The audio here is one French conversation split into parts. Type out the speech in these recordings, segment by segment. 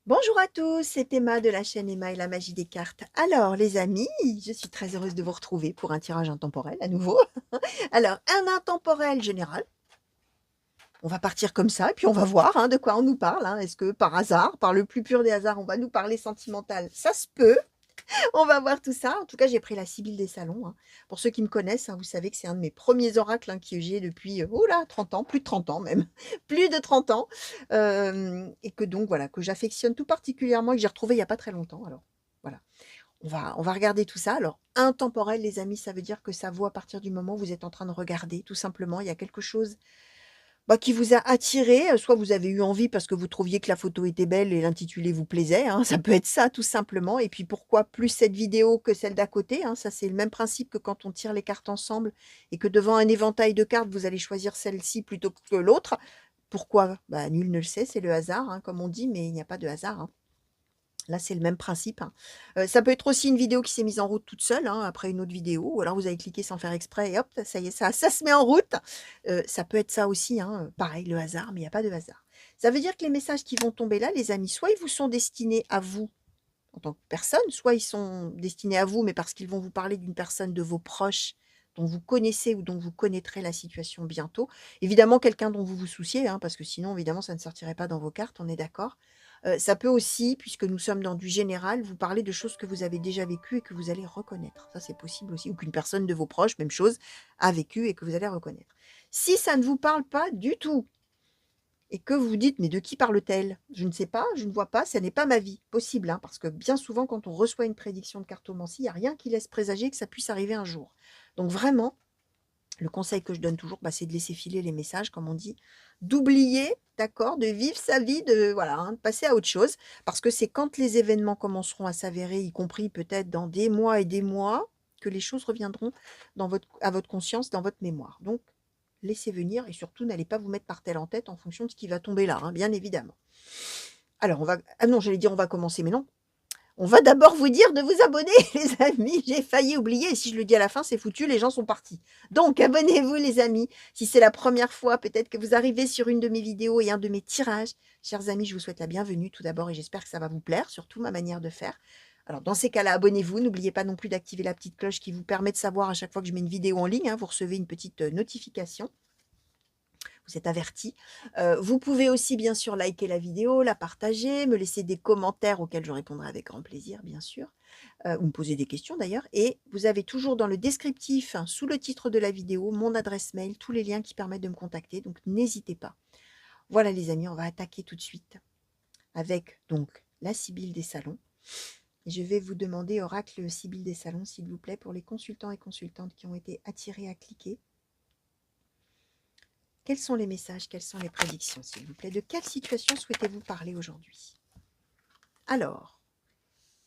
Bonjour à tous, c'est Emma de la chaîne Emma et la magie des cartes. Alors les amis, je suis très heureuse de vous retrouver pour un tirage intemporel à nouveau. Alors un intemporel général, on va partir comme ça et puis on va voir de quoi on nous parle. Est-ce que par hasard, par le plus pur des hasards, on va nous parler sentimental? Ça se peut, on va voir tout ça. En tout cas, j'ai pris la Sibylle des salons. Pour ceux qui me connaissent, vous savez que c'est un de mes premiers oracles que j'ai depuis 30 ans, plus de 30 ans même, plus de 30 ans. Et que donc, voilà, que j'affectionne tout particulièrement et que j'ai retrouvé il n'y a pas très longtemps. Alors, voilà, on va regarder tout ça. Alors, intemporel, les amis, ça veut dire que ça vaut à partir du moment où vous êtes en train de regarder, tout simplement. Il y a quelque chose qui vous a attiré, soit vous avez eu envie parce que vous trouviez que la photo était belle et l'intitulé vous plaisait, ça peut être ça tout simplement. Et puis pourquoi plus cette vidéo que celle d'à côté, ça c'est le même principe que quand on tire les cartes ensemble et que devant un éventail de cartes, vous allez choisir celle-ci plutôt que l'autre. Pourquoi? Nul ne le sait, c'est le hasard, comme on dit, mais il n'y a pas de hasard. Là, c'est le même principe. Ça peut être aussi une vidéo qui s'est mise en route toute seule, après une autre vidéo, ou alors vous avez cliqué sans faire exprès et hop, ça y est, ça se met en route. Ça peut être ça aussi, pareil, le hasard, mais il n'y a pas de hasard. Ça veut dire que les messages qui vont tomber là, les amis, soit ils vous sont destinés à vous en tant que personne, soit ils sont destinés à vous, mais parce qu'ils vont vous parler d'une personne de vos proches dont vous connaissez ou dont vous connaîtrez la situation bientôt. Évidemment, quelqu'un dont vous vous souciez, parce que sinon, évidemment, ça ne sortirait pas dans vos cartes, on est d'accord. Ça peut aussi, puisque nous sommes dans du général, vous parler de choses que vous avez déjà vécues et que vous allez reconnaître. Ça, c'est possible aussi. Ou qu'une personne de vos proches, même chose, a vécu et que vous allez reconnaître. Si ça ne vous parle pas du tout, et que vous vous dites: «Mais de qui parle-t-elle? Je ne sais pas, je ne vois pas, ça n'est pas ma vie». Possible, parce que bien souvent, quand on reçoit une prédiction de cartomancie, il n'y a rien qui laisse présager que ça puisse arriver un jour. Donc vraiment, le conseil que je donne toujours, c'est de laisser filer les messages, comme on dit, d'oublier, d'accord, de vivre sa vie, de passer à autre chose, parce que c'est quand les événements commenceront à s'avérer, y compris peut-être dans des mois et des mois, que les choses reviendront à votre conscience, dans votre mémoire. Donc, laissez venir et surtout, n'allez pas vous mettre par telle en tête en fonction de ce qui va tomber là, bien évidemment. Alors, non, j'allais dire on va commencer, mais non. On va d'abord vous dire de vous abonner, les amis. J'ai failli oublier. Et si je le dis à la fin, c'est foutu, les gens sont partis. Donc, abonnez-vous, les amis. Si c'est la première fois, peut-être que vous arrivez sur une de mes vidéos et un de mes tirages. Chers amis, je vous souhaite la bienvenue tout d'abord et j'espère que ça va vous plaire, surtout ma manière de faire. Alors, dans ces cas-là, abonnez-vous. N'oubliez pas non plus d'activer la petite cloche qui vous permet de savoir à chaque fois que je mets une vidéo en ligne. Vous recevez une petite notification. Vous êtes avertis. Vous pouvez aussi bien sûr liker la vidéo, la partager, me laisser des commentaires auxquels je répondrai avec grand plaisir, bien sûr, ou me poser des questions d'ailleurs. Et vous avez toujours dans le descriptif, sous le titre de la vidéo, mon adresse mail, tous les liens qui permettent de me contacter, donc n'hésitez pas. Voilà les amis, on va attaquer tout de suite avec donc la Sibylle des salons. Je vais vous demander, oracle Sibylle des salons, s'il vous plaît, pour les consultants et consultantes qui ont été attirés à cliquer. Quels sont les messages, quelles sont les prédictions, s'il vous plaît? De quelle situation souhaitez-vous parler aujourd'hui? Alors,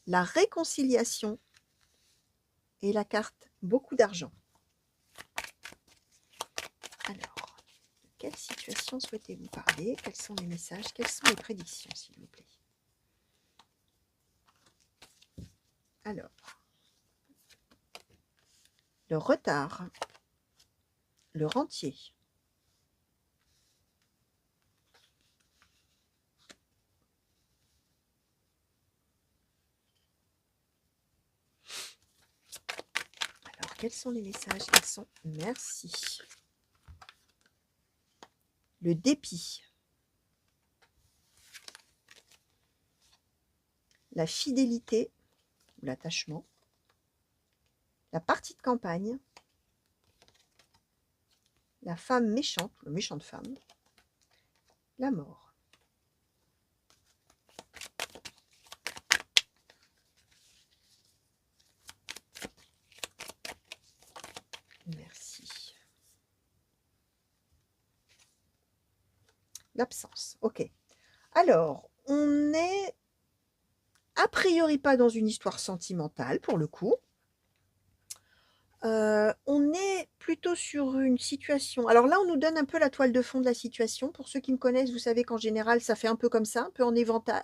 la réconciliation et la carte beaucoup d'argent. Alors, de quelle situation souhaitez-vous parler? Quels sont les messages, quelles sont les prédictions, s'il vous plaît? Alors, le retard, le rentier. Alors, quels sont les messages? Quels sont... Merci. Le dépit. La fidélité ou l'attachement. La partie de campagne. La femme méchante, ou la méchante femme. La mort. Merci. L'absence. Ok. Alors, on est a priori pas dans une histoire sentimentale pour le coup. On est plutôt sur une situation. Alors là, on nous donne un peu la toile de fond de la situation. Pour ceux qui me connaissent, vous savez qu'en général, ça fait un peu comme ça, un peu en éventail,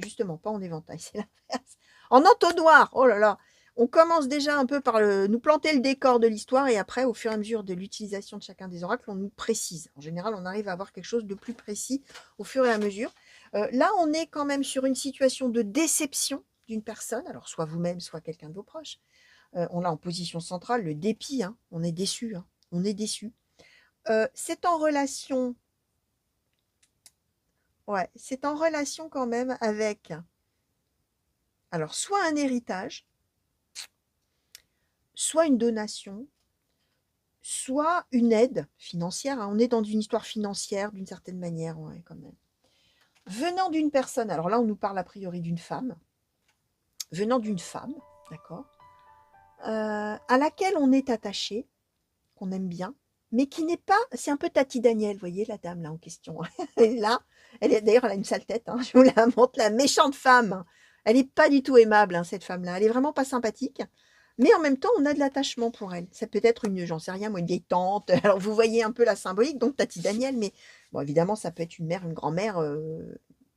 justement, pas en éventail, c'est l'inverse. En entonnoir, oh là là! On commence déjà un peu par nous planter le décor de l'histoire et après, au fur et à mesure de l'utilisation de chacun des oracles, on nous précise. En général, on arrive à avoir quelque chose de plus précis au fur et à mesure. Là, on est quand même sur une situation de déception d'une personne, alors soit vous-même, soit quelqu'un de vos proches. On l'a en position centrale, le dépit, hein, on est déçu, hein, on est déçu. C'est en relation ouais, c'est en relation quand même avec, alors soit un héritage, soit une donation, soit une aide financière, hein. On est dans une histoire financière d'une certaine manière, ouais, quand même. Venant d'une personne, alors là, on nous parle a priori d'une femme, venant d'une femme, d'accord, à laquelle on est attaché, qu'on aime bien, mais qui n'est pas, c'est un peu Tati Daniel, vous voyez la dame là en question. Elle est là, d'ailleurs, elle a une sale tête, hein, je vous la montre, la méchante femme. Elle n'est pas du tout aimable, hein, cette femme-là. Elle est vraiment pas sympathique. Mais en même temps, on a de l'attachement pour elle. Ça peut être une, j'en sais rien, moi, une vieille tante. Alors, vous voyez un peu la symbolique, donc Tati Daniel, mais bon, évidemment, ça peut être une mère, une grand-mère,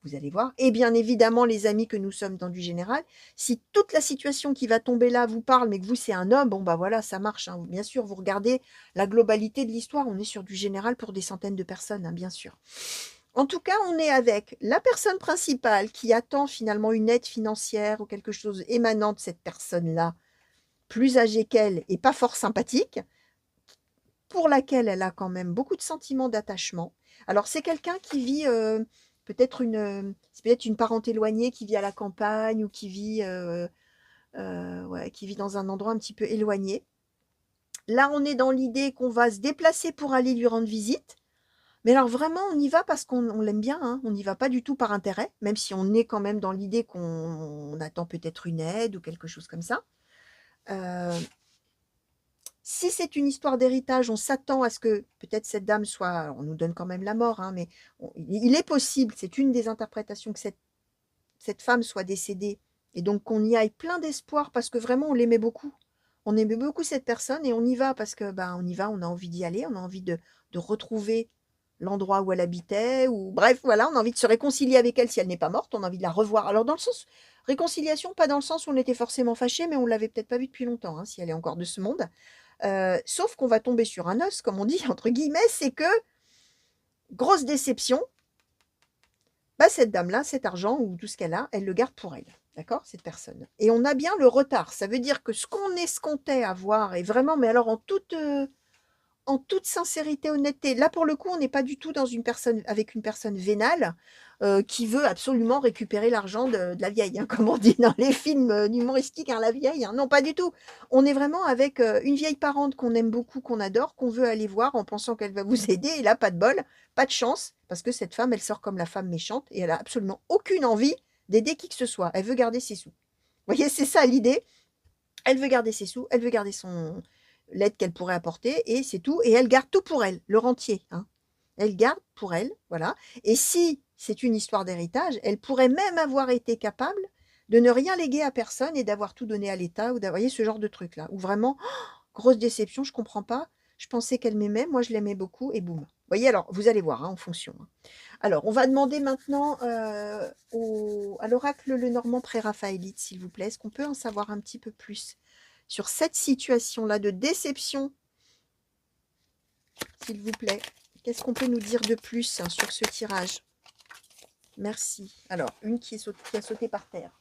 vous allez voir. Et bien évidemment, les amis que nous sommes dans du général, si toute la situation qui va tomber là vous parle, mais que vous, c'est un homme, bon, bah voilà, ça marche, hein. Bien sûr, vous regardez la globalité de l'histoire, on est sur du général pour des centaines de personnes, hein, bien sûr. En tout cas, on est avec la personne principale qui attend finalement une aide financière ou quelque chose émanant de cette personne-là, plus âgée qu'elle et pas fort sympathique, pour laquelle elle a quand même beaucoup de sentiments d'attachement. Alors, c'est quelqu'un qui vit c'est peut-être une parente éloignée qui vit à la campagne ou ouais, qui vit dans un endroit un petit peu éloigné. Là, on est dans l'idée qu'on va se déplacer pour aller lui rendre visite. Mais alors vraiment, on y va parce qu'on l'aime bien, hein. On n'y va pas du tout par intérêt, même si on est quand même dans l'idée qu'on attend peut-être une aide ou quelque chose comme ça. Si c'est une histoire d'héritage, on s'attend à ce que peut-être cette dame soit, on nous donne quand même la mort, hein, mais il est possible, c'est une des interprétations, que cette femme soit décédée et donc qu'on y aille plein d'espoir parce que vraiment on l'aimait beaucoup. On aimait beaucoup cette personne et on y va parce que on y va, on a envie d'y aller, on a envie de retrouver l'endroit où elle habitait, ou bref, voilà, on a envie de se réconcilier avec elle si elle n'est pas morte, on a envie de la revoir. Alors dans le sens, réconciliation, pas dans le sens où on était forcément fâché, mais on l'avait peut-être pas vue depuis longtemps, hein, si elle est encore de ce monde. Sauf qu'on va tomber sur un os, comme on dit, entre guillemets, c'est que, grosse déception, cette dame-là, cet argent ou tout ce qu'elle a, elle le garde pour elle. D'accord, cette personne. Et on a bien le retard. Ça veut dire que ce qu'on escomptait avoir est vraiment, mais alors en toute sincérité, honnêteté. Là, pour le coup, on n'est pas du tout dans avec une personne vénale qui veut absolument récupérer l'argent de la vieille, hein, comme on dit dans les films humoristiques, hein, la vieille. Hein. Non, pas du tout. On est vraiment avec une vieille parente qu'on aime beaucoup, qu'on adore, qu'on veut aller voir en pensant qu'elle va vous aider. Et là, pas de bol, pas de chance, parce que cette femme, elle sort comme la femme méchante et elle a absolument aucune envie d'aider qui que ce soit. Elle veut garder ses sous. Vous voyez, c'est ça l'idée. Elle veut garder ses sous, elle veut garder l'aide qu'elle pourrait apporter et c'est tout. Et elle garde tout pour elle, le rentier. Hein. Elle garde pour elle, voilà. Et si c'est une histoire d'héritage, elle pourrait même avoir été capable de ne rien léguer à personne et d'avoir tout donné à l'État ou d'avoir ce genre de truc-là. Ou vraiment, grosse déception, je comprends pas. Je pensais qu'elle m'aimait, moi je l'aimais beaucoup et boum. Vous voyez, alors vous allez voir hein, en fonction. Hein. Alors, on va demander maintenant à l'oracle Lenormand pré-raphaélite, s'il vous plaît. Est-ce qu'on peut en savoir un petit peu plus sur cette situation-là de déception, s'il vous plaît? Qu'est-ce qu'on peut nous dire de plus hein, sur ce tirage? Merci. Alors, une qui a sauté par terre.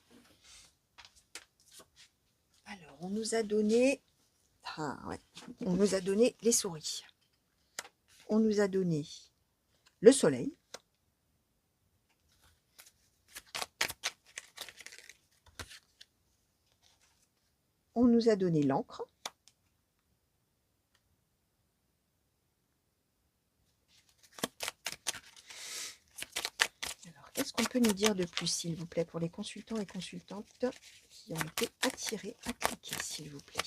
Alors, on nous a donné... Ah, ouais. On nous a donné les souris. On nous a donné le soleil. On nous a donné l'encre. Alors, qu'est-ce qu'on peut nous dire de plus, s'il vous plaît, pour les consultants et consultantes qui ont été attirés à cliquer, s'il vous plaît?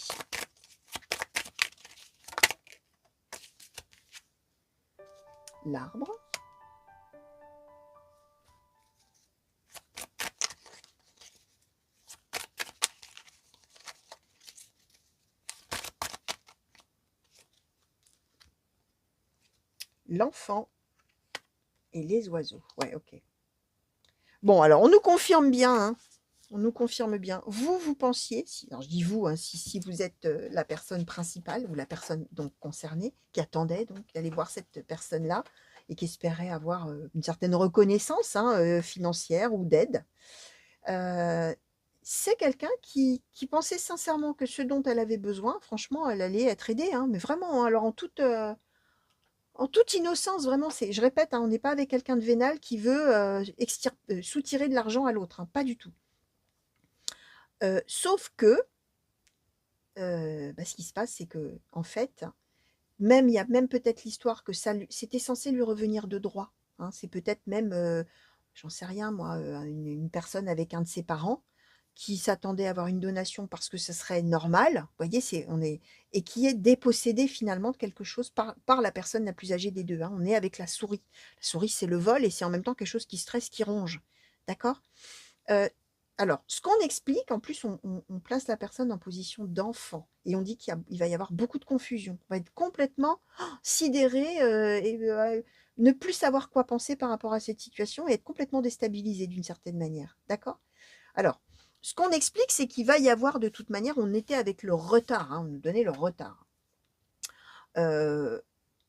L'arbre. L'enfant et les oiseaux. Ouais, ok. Bon, alors, on nous confirme bien, hein, on nous confirme bien. Vous pensiez, alors je dis vous, hein, si vous êtes la personne principale ou la personne donc concernée, qui attendait donc d'aller voir cette personne-là, et qui espérait avoir, une certaine reconnaissance, hein, financière ou d'aide. Heu, c'est quelqu'un qui pensait sincèrement que ce dont elle avait besoin, franchement, elle allait être aidée, hein, mais vraiment, hein, alors en toute innocence, vraiment, c'est je répète, hein, on n'est pas avec quelqu'un de vénal qui veut, soutirer de l'argent à l'autre, hein, pas du tout. Sauf que, bah, ce qui se passe, c'est que en fait, même il y a même peut-être l'histoire que ça lui c'était censé lui revenir de droit, hein. C'est peut-être même, j'en sais rien moi, une personne avec un de ses parents qui s'attendait à avoir une donation parce que ce serait normal. Vous voyez, c'est on est et qui est dépossédé finalement de quelque chose par la personne la plus âgée des 2, hein. On est avec la souris. La souris, c'est le vol et c'est en même temps quelque chose qui stresse, qui ronge. D'accord? Heu, alors, ce qu'on explique, en plus, on place la personne en position d'enfant et on dit il va y avoir beaucoup de confusion. On va être complètement sidéré, ne plus savoir quoi penser par rapport à cette situation et être complètement déstabilisé d'une certaine manière. D'accord? Alors, ce qu'on explique, c'est qu'il va y avoir de toute manière on était avec le retard, hein, on nous donnait le retard. Heu,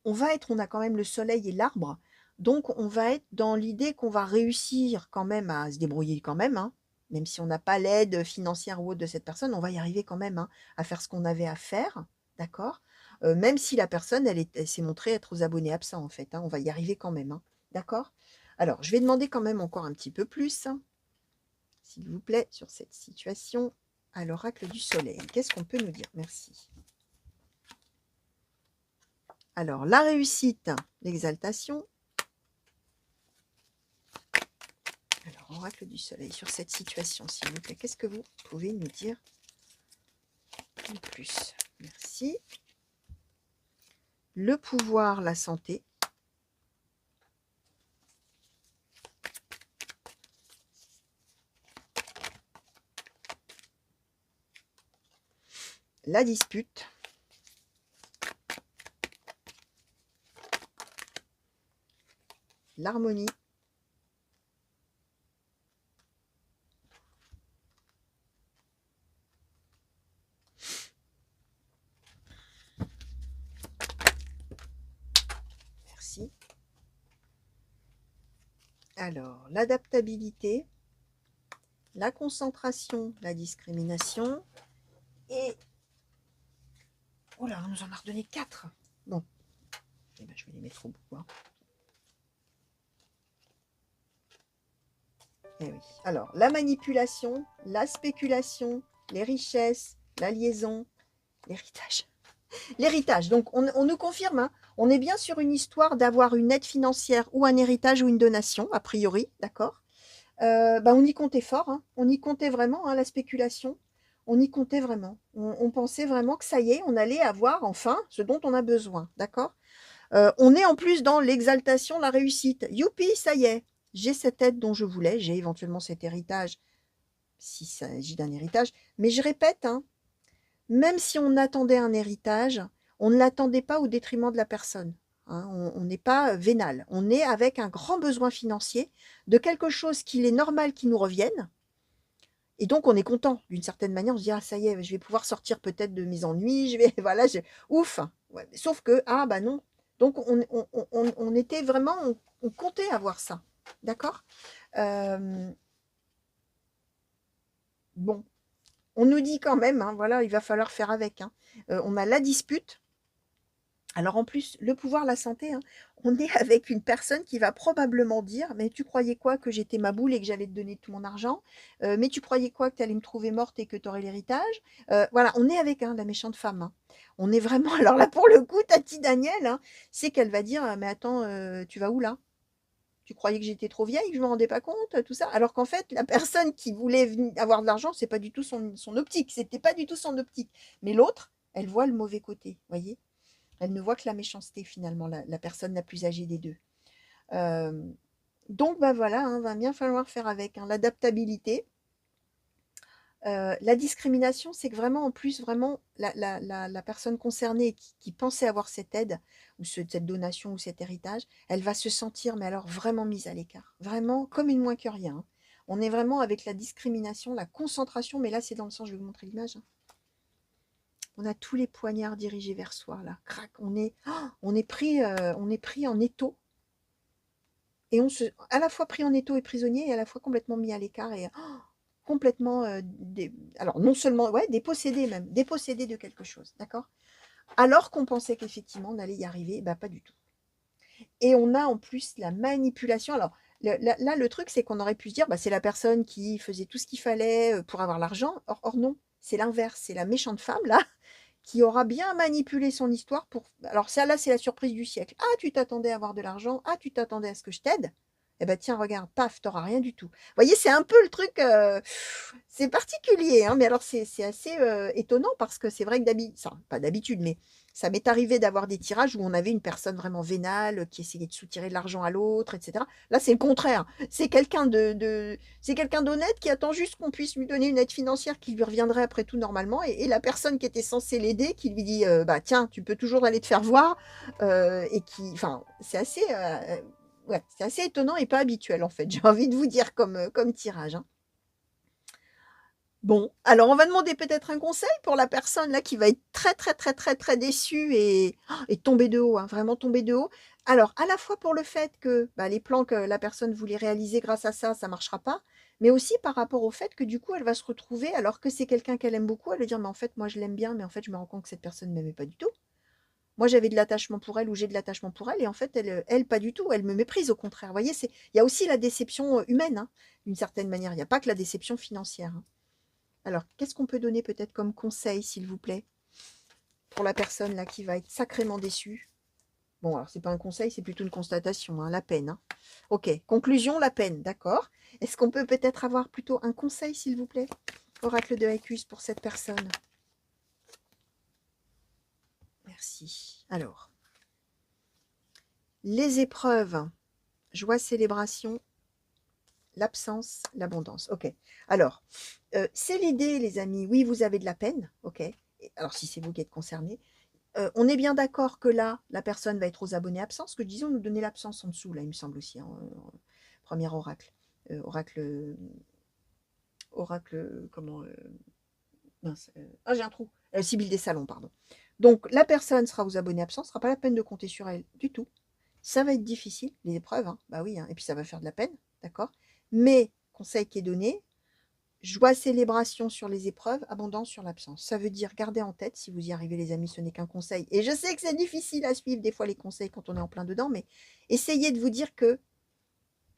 on a quand même le soleil et l'arbre, donc on va être dans l'idée qu'on va réussir quand même à se débrouiller quand même, hein. Même si on n'a pas l'aide financière ou autre de cette personne, on va y arriver quand même, hein, à faire ce qu'on avait à faire, d'accord? Même si la personne elle s'est montrée être aux abonnés absents en fait, hein, on va y arriver quand même, hein, d'accord? Alors je vais demander quand même encore un petit peu plus, hein, s'il vous plaît, sur cette situation à l'oracle du soleil. Qu'est-ce qu'on peut nous dire? Merci. Alors, la réussite, l'exaltation. Alors, oracle du soleil, sur cette situation, s'il vous plaît, qu'est-ce que vous pouvez nous dire de plus? Merci. Le pouvoir, la santé. La dispute. L'harmonie. Merci. Alors, l'adaptabilité, la concentration, la discrimination et... Oh là, on nous en a redonné 4. Bon, eh ben, je vais les mettre au bout, hein. Eh oui. Alors, la manipulation, la spéculation, les richesses, la liaison, l'héritage. L'héritage, donc on nous confirme, hein, on est bien sur une histoire d'avoir une aide financière ou un héritage ou une donation, a priori, d'accord. Bah, on y comptait fort, hein, on y comptait vraiment, hein, la spéculation, on y comptait vraiment. On pensait vraiment que ça y est, on allait avoir enfin ce dont on a besoin, d'accord. On est en plus dans l'exaltation, la réussite. Youpi, ça y est, j'ai cette aide dont je voulais, j'ai éventuellement cet héritage, s'il s'agit d'un héritage. Mais je répète, hein, même si on attendait un héritage, on ne l'attendait pas au détriment de la personne, hein. On n'est pas vénal. On est avec un grand besoin financier de quelque chose qu'il est normal qu'il nous revienne. Et donc, on est content d'une certaine manière. On se dit, ah, ça y est, je vais pouvoir sortir peut-être de mes ennuis. Je vais, voilà, ouf. Ouais, sauf que, ah, bah non. Donc, on était vraiment, on comptait avoir ça. D'accord. Bon, on nous dit quand même, hein, voilà, il va falloir faire avec, hein. On a la dispute. Alors en plus, le pouvoir, la santé, hein, on est avec une personne qui va probablement dire: «Mais tu croyais quoi? Que j'étais ma boule et que j'allais te donner tout mon argent? Mais tu croyais quoi? Que tu allais me trouver morte et que tu aurais l'héritage?» Voilà, on est avec, hein, la méchante femme, hein. On est vraiment alors là, pour le coup, Tati Daniel, hein, c'est qu'elle va dire: «Mais attends, tu vas où là? Tu croyais que j'étais trop vieille, que je me rendais pas compte, tout ça?» alors qu'en fait, la personne qui voulait avoir de l'argent, c'est pas du tout son optique, c'était pas du tout son optique. Mais l'autre, elle voit le mauvais côté, voyez? Elle ne voit que la méchanceté finalement, la personne la plus âgée des 2. Donc bah, voilà, hein, va bien falloir faire avec, hein. L'adaptabilité, la discrimination, c'est que vraiment en plus, vraiment la personne concernée qui pensait avoir cette aide ou cette donation ou cet héritage, elle va se sentir, mais alors vraiment mise à l'écart. Vraiment comme une moins que rien, hein. On est vraiment avec la discrimination, la concentration, mais là c'est dans le sens, je vais vous montrer l'image, hein. On a tous les poignards dirigés vers soi là, crac, on est pris en étau. et on se à la fois pris en étau et prisonnier et à la fois complètement mis à l'écart et complètement, alors non seulement ouais, dépossédé même, dépossédé de quelque chose, d'accord? Alors qu'on pensait qu'effectivement on allait y arriver, bah, pas du tout. Et on a en plus la manipulation. Alors, là, le truc, c'est qu'on aurait pu se dire, bah, c'est la personne qui faisait tout ce qu'il fallait pour avoir l'argent. Or, non, c'est l'inverse. C'est la méchante femme, là, qui aura bien manipulé son histoire pour. Alors, ça, là, c'est la surprise du siècle. Ah, tu t'attendais à avoir de l'argent. Ah, tu t'attendais à ce que je t'aide. Eh ben tiens, regarde, paf, t'auras rien du tout. Vous voyez, c'est un peu le truc, c'est particulier, hein, mais alors c'est assez étonnant parce que c'est vrai que d'habitude, pas d'habitude, mais ça m'est arrivé d'avoir des tirages où on avait une personne vraiment vénale qui essayait de soutirer de l'argent à l'autre, etc. Là, c'est le contraire. C'est quelqu'un d'honnête qui attend juste qu'on puisse lui donner une aide financière qui lui reviendrait après tout normalement, et la personne qui était censée l'aider qui lui dit, bah tiens, tu peux toujours aller te faire voir, et qui, enfin, c'est assez ouais, c'est assez étonnant et pas habituel en fait, j'ai envie de vous dire comme tirage, hein. Bon, alors on va demander peut-être un conseil pour la personne là qui va être très, très, très, très, très déçue et tomber de haut, hein, vraiment tomber de haut. Alors à la fois pour le fait que, bah, les plans que la personne voulait réaliser grâce à ça marchera pas, mais aussi par rapport au fait que du coup elle va se retrouver alors que c'est quelqu'un qu'elle aime beaucoup, elle va dire: «Mais en fait moi je l'aime bien, mais en fait je me rends compte que cette personne ne m'aimait pas du tout. Moi, j'avais de l'attachement pour elle ou j'ai de l'attachement pour elle et en fait, elle pas du tout. Elle me méprise au contraire. Vous voyez, il y a aussi la déception humaine, hein, d'une certaine manière. Il n'y a pas que la déception financière, hein. Alors, qu'est-ce qu'on peut donner peut-être comme conseil, s'il vous plaît, pour la personne là qui va être sacrément déçue? Bon, alors, c'est pas un conseil, c'est plutôt une constatation, hein, la peine, hein. Ok, conclusion, la peine, d'accord. Est-ce qu'on peut peut-être avoir plutôt un conseil, s'il vous plaît, oracle de Haïkus, pour cette personne? Merci. Alors, les épreuves, joie, célébration, l'absence, l'abondance. OK. Alors, c'est l'idée, les amis. Oui, vous avez de la peine. OK. Alors, si c'est vous qui êtes concerné, on est bien d'accord que là, la personne va être aux abonnés absents. Ce que disons, nous donner l'absence en dessous, là, il me semble aussi, hein, premier oracle. Oracle, comment mince, ah, j'ai un trou. Sibylle des Salons, pardon. Donc, la personne sera aux abonnés absents. Ce ne sera pas la peine de compter sur elle du tout. Ça va être difficile, les épreuves, hein. Bah oui, hein. Et puis ça va faire de la peine, d'accord? Mais, conseil qui est donné, joie, célébration sur les épreuves, abondance sur l'absence. Ça veut dire, gardez en tête, si vous y arrivez les amis, ce n'est qu'un conseil. Et je sais que c'est difficile à suivre des fois les conseils quand on est en plein dedans, mais essayez de vous dire que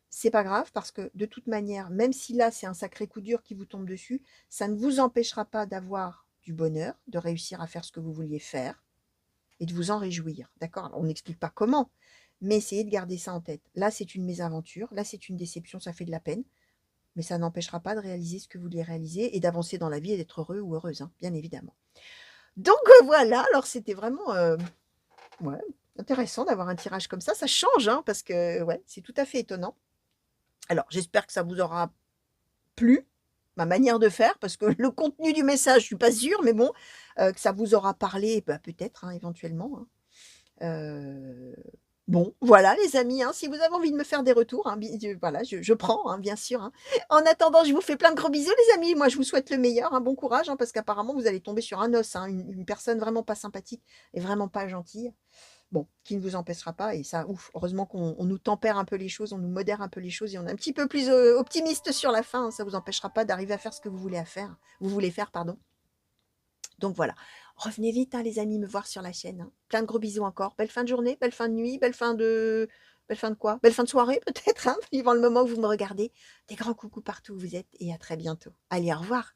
c'est pas grave parce que de toute manière, même si là c'est un sacré coup dur qui vous tombe dessus, ça ne vous empêchera pas d'avoir du bonheur, de réussir à faire ce que vous vouliez faire et de vous en réjouir. D'accord? On n'explique pas comment, mais essayez de garder ça en tête. Là, c'est une mésaventure, là, c'est une déception, ça fait de la peine, mais ça n'empêchera pas de réaliser ce que vous voulez réaliser et d'avancer dans la vie et d'être heureux ou heureuse, hein, bien évidemment. Donc voilà, alors c'était vraiment ouais, intéressant d'avoir un tirage comme ça change, hein, parce que ouais, c'est tout à fait étonnant. Alors j'espère que ça vous aura plu, ma manière de faire, parce que le contenu du message, je suis pas sûre, mais bon, que ça vous aura parlé, bah, peut-être, hein, éventuellement, hein. Bon, voilà les amis, hein, si vous avez envie de me faire des retours, hein, voilà, je prends, hein, bien sûr, hein. En attendant, je vous fais plein de gros bisous les amis. Moi, je vous souhaite le meilleur, hein, bon courage, hein, parce qu'apparemment, vous allez tomber sur un os, hein, une personne vraiment pas sympathique et vraiment pas gentille. Bon, qui ne vous empêchera pas et ça, ouf, heureusement qu'on nous tempère un peu les choses, on nous modère un peu les choses et on est un petit peu plus, optimiste sur la fin, hein. Ça vous empêchera pas d'arriver à faire ce que vous voulez faire, pardon. Donc voilà. Revenez vite, hein, les amis, me voir sur la chaîne, hein. Plein de gros bisous encore. Belle fin de journée, belle fin de nuit, belle fin de quoi? Belle fin de soirée peut-être, hein, suivant le moment où vous me regardez. Des grands coucous partout où vous êtes et à très bientôt. Allez, au revoir.